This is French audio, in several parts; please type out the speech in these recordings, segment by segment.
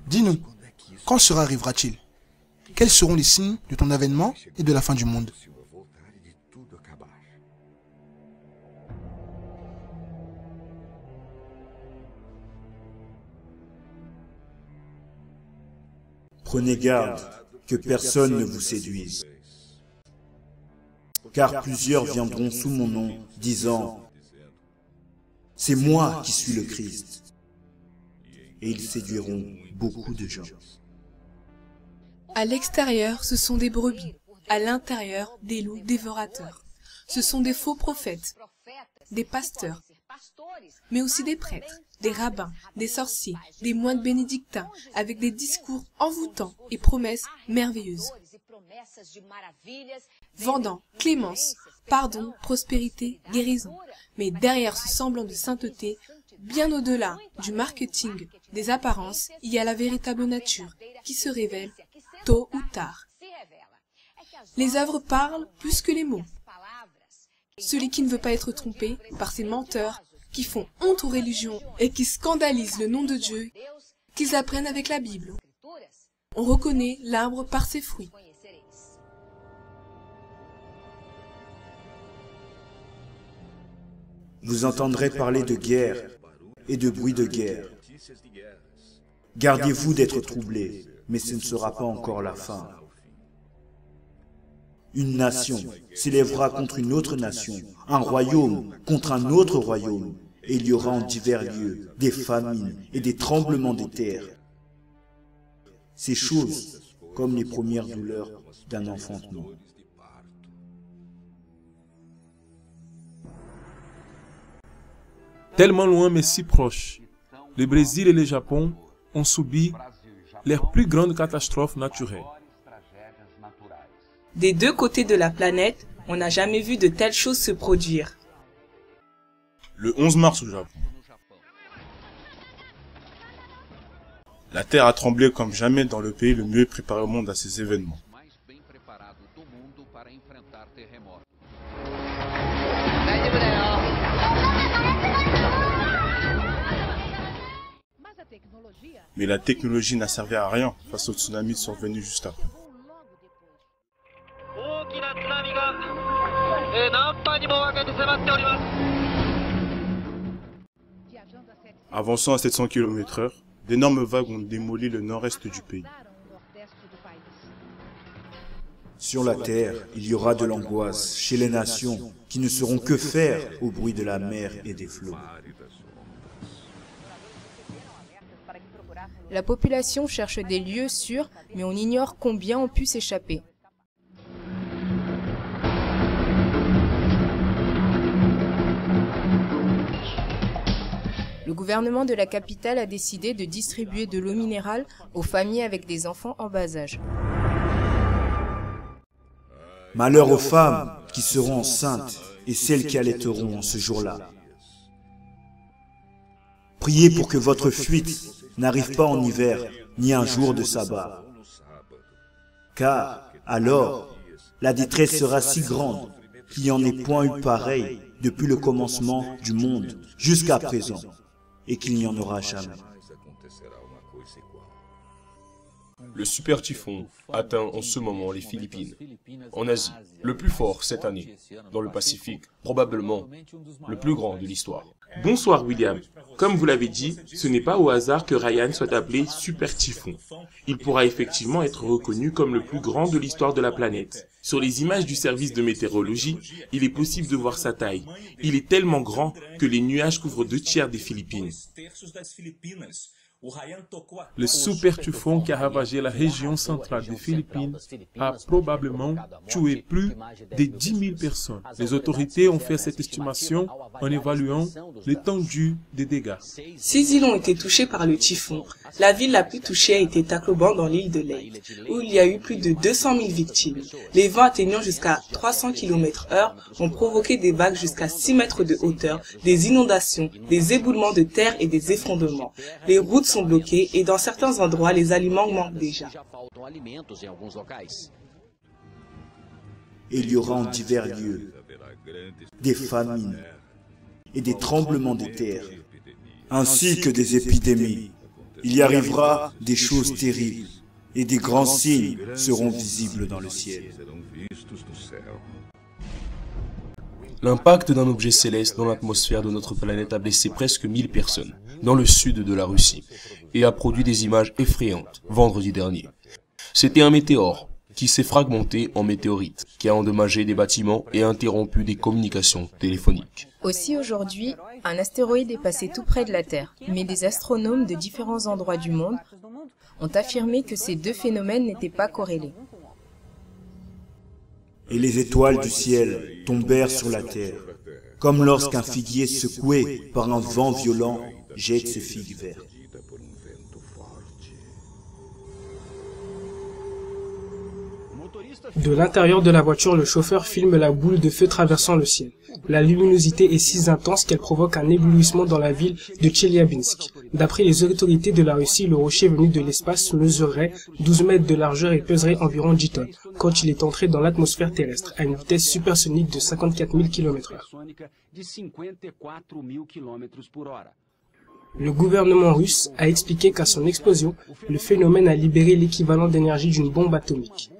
Dis-nous, quand cela arrivera-t-il? Quels seront les signes de ton avènement et de la fin du monde? Prenez garde que personne ne vous séduise, car plusieurs viendront sous mon nom, disant « C'est moi qui suis le Christ », et ils séduiront beaucoup de gens. À l'extérieur, ce sont des brebis. À l'intérieur, des loups dévorateurs. Ce sont des faux prophètes, des pasteurs, mais aussi des prêtres, des rabbins, des sorciers, des moines bénédictins, avec des discours envoûtants et promesses merveilleuses. Vendant clémence, pardon, prospérité, guérison. Mais derrière ce semblant de sainteté, bien au-delà du marketing, des apparences, il y a la véritable nature qui se révèle tôt ou tard. Les œuvres parlent plus que les mots. Celui qui ne veut pas être trompé par ces menteurs qui font honte aux religions et qui scandalisent le nom de Dieu, qu'ils apprennent avec la Bible. On reconnaît l'arbre par ses fruits. Vous entendrez parler de guerre et de bruit de guerre. Gardez-vous d'être troublés, mais ce ne sera pas encore la fin. Une nation s'élèvera contre une autre nation, un royaume contre un autre royaume, et il y aura en divers lieux des famines et des tremblements de terre. Ces choses comme les premières douleurs d'un enfantement. Tellement loin mais si proche, le Brésil et le Japon ont subi les plus grandes catastrophes naturelles. Des deux côtés de la planète, on n'a jamais vu de telles choses se produire. Le 11 mars au Japon. La terre a tremblé comme jamais dans le pays le mieux préparé au monde à ces événements. Mais la technologie n'a servi à rien face au tsunami survenu juste après. Avançant à 700 km/h, d'énormes vagues ont démoli le nord-est du pays. Sur la terre, il y aura de l'angoisse chez les nations qui ne sauront que faire au bruit de la mer et des flots. La population cherche des lieux sûrs, mais on ignore combien ont pu s'échapper. Le gouvernement de la capitale a décidé de distribuer de l'eau minérale aux familles avec des enfants en bas âge. Malheur aux femmes qui seront enceintes et celles qui allaiteront en ce jour-là. Priez pour que votre fuite n'arrive pas en hiver, ni un jour de sabbat. Car, alors, la détresse sera si grande qu'il n'y en ait point eu pareil depuis le commencement du monde jusqu'à présent, et qu'il n'y en aura jamais. Le super typhon atteint en ce moment les Philippines, en Asie, le plus fort cette année, dans le Pacifique, probablement le plus grand de l'histoire. Bonsoir William. Comme vous l'avez dit, ce n'est pas au hasard que Ryan soit appelé super typhon. Il pourra effectivement être reconnu comme le plus grand de l'histoire de la planète. Sur les images du service de météorologie, il est possible de voir sa taille. Il est tellement grand que les nuages couvrent 2/3 des Philippines. Le super typhon qui a ravagé la région centrale des Philippines a probablement tué plus de 10 000 personnes. Les autorités ont fait cette estimation en évaluant l'étendue des dégâts. 6 îles ont été touchées par le typhon. La ville la plus touchée a été Tacloban dans l'île de Leyte, où il y a eu plus de 200 000 victimes. Les vents atteignant jusqu'à 300 km/h ont provoqué des vagues jusqu'à 6 mètres de hauteur, des inondations, des éboulements de terre et des effondrements. Les routes sont bloquées et dans certains endroits, les aliments manquent déjà. Et il y aura en divers lieux des famines et des tremblements de terre, ainsi que des épidémies Il y arrivera des choses terribles et des grands signes seront visibles dans le ciel. L'impact d'un objet céleste dans l'atmosphère de notre planète a blessé presque 1000 personnes dans le sud de la Russie et a produit des images effrayantes vendredi dernier. C'était un météore qui s'est fragmenté en météorite, qui a endommagé des bâtiments et interrompu des communications téléphoniques. Aussi aujourd'hui, un astéroïde est passé tout près de la Terre, mais des astronomes de différents endroits du monde ont affirmé que ces deux phénomènes n'étaient pas corrélés. Et les étoiles du ciel tombèrent sur la terre, comme lorsqu'un figuier secoué par un vent violent jette ses figues vertes. De l'intérieur de la voiture, le chauffeur filme la boule de feu traversant le ciel. La luminosité est si intense qu'elle provoque un éblouissement dans la ville de Tcheliabinsk. D'après les autorités de la Russie, le rocher venu de l'espace mesurerait 12 mètres de largeur et pèserait environ 10 tonnes quand il est entré dans l'atmosphère terrestre à une vitesse supersonique de 54 000 km/h. Le gouvernement russe a expliqué qu'à son explosion, le phénomène a libéré l'équivalent d'énergie d'une bombe atomique.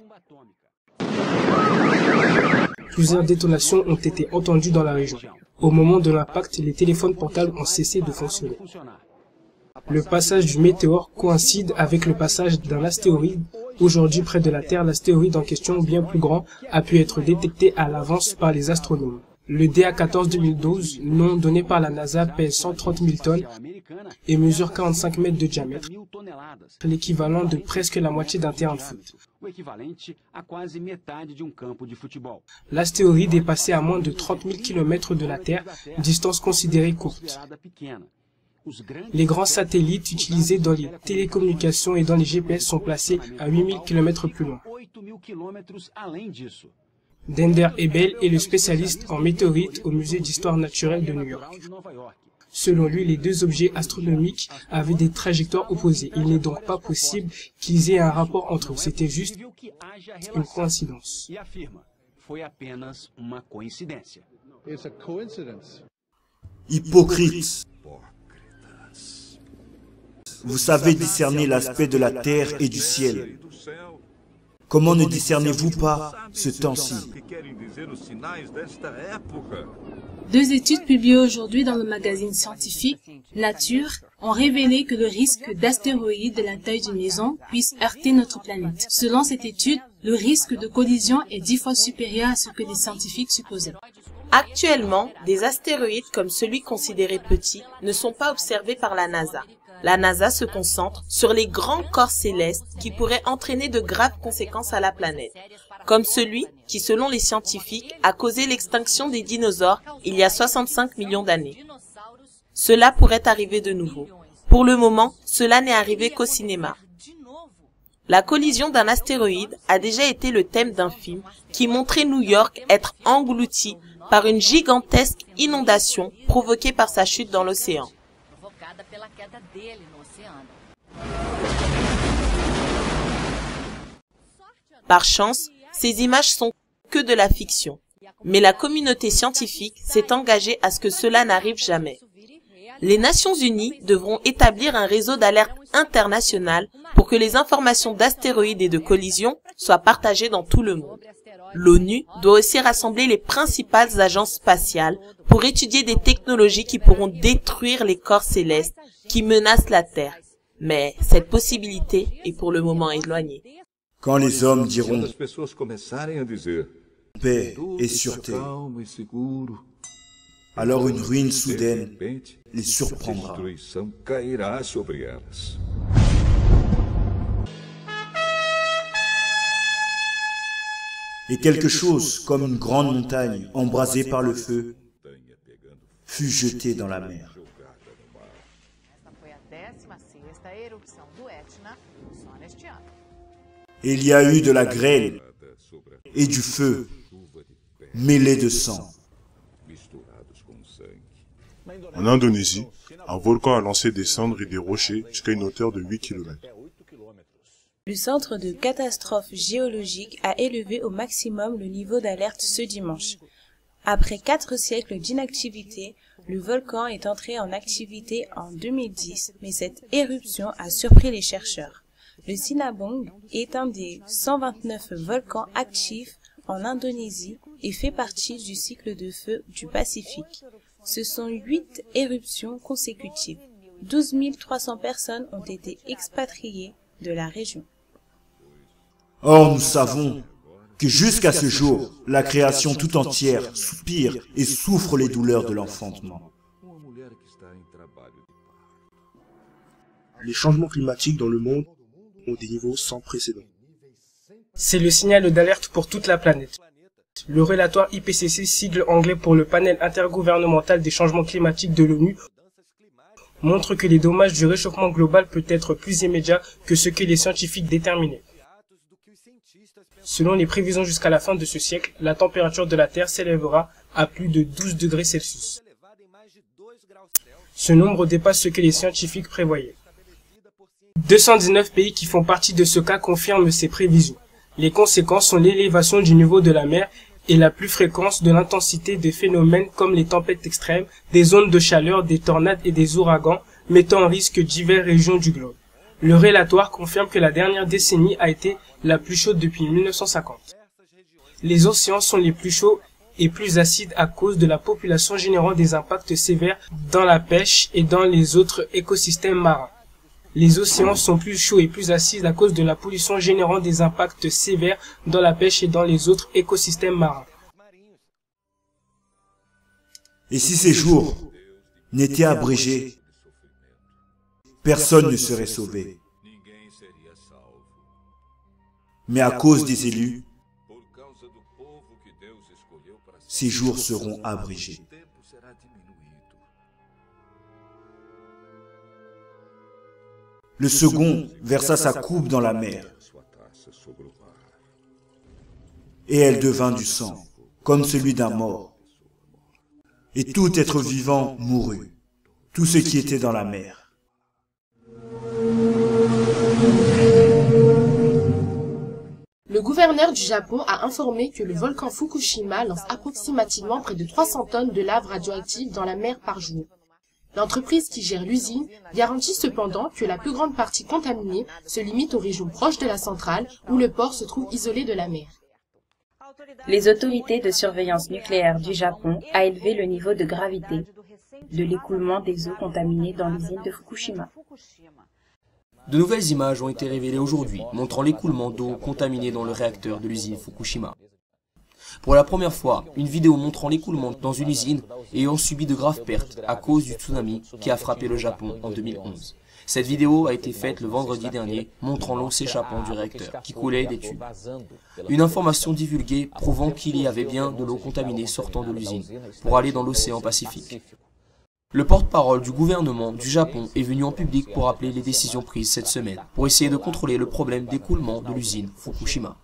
Plusieurs détonations ont été entendues dans la région. Au moment de l'impact, les téléphones portables ont cessé de fonctionner. Le passage du météore coïncide avec le passage d'un astéroïde. Aujourd'hui, près de la Terre, l'astéroïde en question, bien plus grand, a pu être détecté à l'avance par les astronomes. Le DA14 2012, nom donné par la NASA, pèse 130 000 tonnes et mesure 45 mètres de diamètre, l'équivalent de presque la moitié d'un terrain de foot. L'astéroïde est passé à moins de 30 000 km de la Terre, distance considérée courte. Les grands satellites utilisés dans les télécommunications et dans les GPS sont placés à 8 000 km plus loin. Dender Ebel est le spécialiste en météorites au musée d'histoire naturelle de New York. Selon lui, les deux objets astronomiques avaient des trajectoires opposées. Il n'est donc pas possible qu'ils aient un rapport entre eux. C'était juste une coïncidence. Hypocrite. Vous savez discerner l'aspect de la terre et du ciel. Comment ne discernez-vous pas ce temps-ci? Deux études publiées aujourd'hui dans le magazine scientifique Nature ont révélé que le risque d'astéroïdes de la taille d'une maison puisse heurter notre planète. Selon cette étude, le risque de collision est 10 fois supérieur à ce que les scientifiques supposaient. Actuellement, des astéroïdes comme celui considéré petit ne sont pas observés par la NASA. La NASA se concentre sur les grands corps célestes qui pourraient entraîner de graves conséquences à la planète, comme celui qui, selon les scientifiques, a causé l'extinction des dinosaures il y a 65 millions d'années. Cela pourrait arriver de nouveau. Pour le moment, cela n'est arrivé qu'au cinéma. La collision d'un astéroïde a déjà été le thème d'un film qui montrait New York être englouti par une gigantesque inondation provoquée par sa chute dans l'océan. Par chance, ces images sont que de la fiction, mais la communauté scientifique s'est engagée à ce que cela n'arrive jamais. Les Nations Unies devront établir un réseau d'alerte international pour que les informations d'astéroïdes et de collisions soient partagées dans tout le monde. L'ONU doit aussi rassembler les principales agences spatiales pour étudier des technologies qui pourront détruire les corps célestes qui menacent la Terre. Mais cette possibilité est pour le moment éloignée. Quand les hommes diront paix et sûreté, alors une ruine soudaine les surprendra. Et quelque chose comme une grande montagne embrasée par le feu fut jeté dans la mer. Et il y a eu de la grêle et du feu mêlés de sang. En Indonésie, un volcan a lancé des cendres et des rochers jusqu'à une hauteur de 8 km. Le centre de catastrophe géologique a élevé au maximum le niveau d'alerte ce dimanche. Après 4 siècles d'inactivité, le volcan est entré en activité en 2010, mais cette éruption a surpris les chercheurs. Le Sinabung est un des 129 volcans actifs en Indonésie et fait partie du cycle de feu du Pacifique. Ce sont 8 éruptions consécutives. 12 300 personnes ont été expatriées de la région. Or, nous savons que jusqu'à ce jour, la création tout entière soupire et souffre les douleurs de l'enfantement. Les changements climatiques dans le monde ont des niveaux sans précédent. C'est le signal d'alerte pour toute la planète. Le relatoire IPCC, sigle anglais pour le panel intergouvernemental des changements climatiques de l'ONU, montre que les dommages du réchauffement global peuvent être plus immédiats que ce que les scientifiques déterminaient. Selon les prévisions jusqu'à la fin de ce siècle, la température de la Terre s'élèvera à plus de 12 degrés Celsius. Ce nombre dépasse ce que les scientifiques prévoyaient. 219 pays qui font partie de ce cas confirment ces prévisions. Les conséquences sont l'élévation du niveau de la mer et la plus fréquence de l'intensité de phénomènes comme les tempêtes extrêmes, des ondes de chaleur, des tornades et des ouragans, mettant en risque diverses régions du globe. Le relatoire confirme que la dernière décennie a été la plus chaude depuis 1950. Les océans sont les plus chauds et plus acides à cause de la population générant des impacts sévères dans la pêche et dans les autres écosystèmes marins. Les océans sont plus chauds et plus acides à cause de la pollution générant des impacts sévères dans la pêche et dans les autres écosystèmes marins. Et si ces jours n'étaient abrégés, personne ne serait sauvé. Mais à cause des élus, ces jours seront abrégés. Le second versa sa coupe dans la mer, et elle devint du sang, comme celui d'un mort. Et tout être vivant mourut, tout ce qui était dans la mer. Le gouverneur du Japon a informé que le volcan Fukushima lance approximativement près de 300 tonnes de lave radioactive dans la mer par jour. L'entreprise qui gère l'usine garantit cependant que la plus grande partie contaminée se limite aux régions proches de la centrale où le port se trouve isolé de la mer. Les autorités de surveillance nucléaire du Japon a élevé le niveau de gravité de l'écoulement des eaux contaminées dans l'usine de Fukushima. De nouvelles images ont été révélées aujourd'hui, montrant l'écoulement d'eau contaminée dans le réacteur de l'usine Fukushima. Pour la première fois, une vidéo montrant l'écoulement dans une usine ayant subi de graves pertes à cause du tsunami qui a frappé le Japon en 2011. Cette vidéo a été faite le vendredi dernier, montrant l'eau s'échappant du réacteur, qui coulait des tubes. Une information divulguée prouvant qu'il y avait bien de l'eau contaminée sortant de l'usine, pour aller dans l'océan Pacifique. Le porte-parole du gouvernement du Japon est venu en public pour rappeler les décisions prises cette semaine, pour essayer de contrôler le problème d'écoulement de l'usine Fukushima.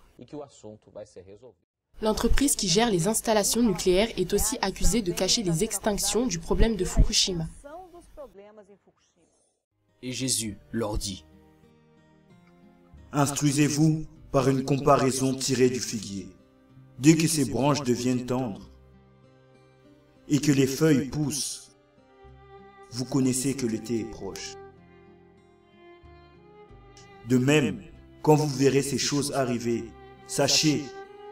L'entreprise qui gère les installations nucléaires est aussi accusée de cacher les extinctions du problème de Fukushima. Et Jésus leur dit: Instruisez-vous par une comparaison tirée du figuier. Dès que ses branches deviennent tendres et que les feuilles poussent, vous connaissez que l'été est proche. De même, quand vous verrez ces choses arriver, sachez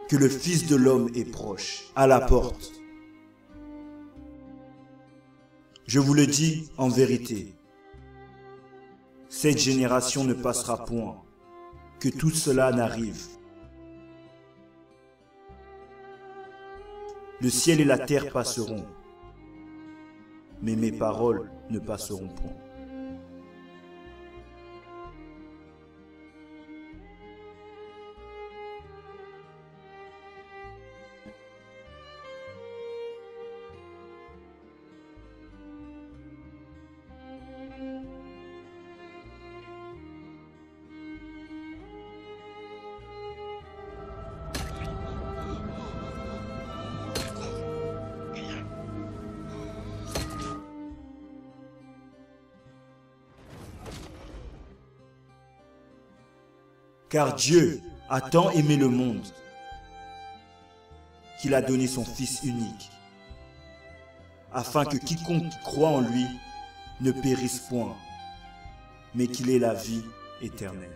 que le Fils de l'homme est proche, à la porte. Je vous le dis en vérité, cette génération ne passera point, que tout cela n'arrive. Le ciel et la terre passeront, mais mes paroles ne passeront point. Car Dieu a tant aimé le monde qu'il a donné son Fils unique, afin que quiconque croit en lui ne périsse point, mais qu'il ait la vie éternelle.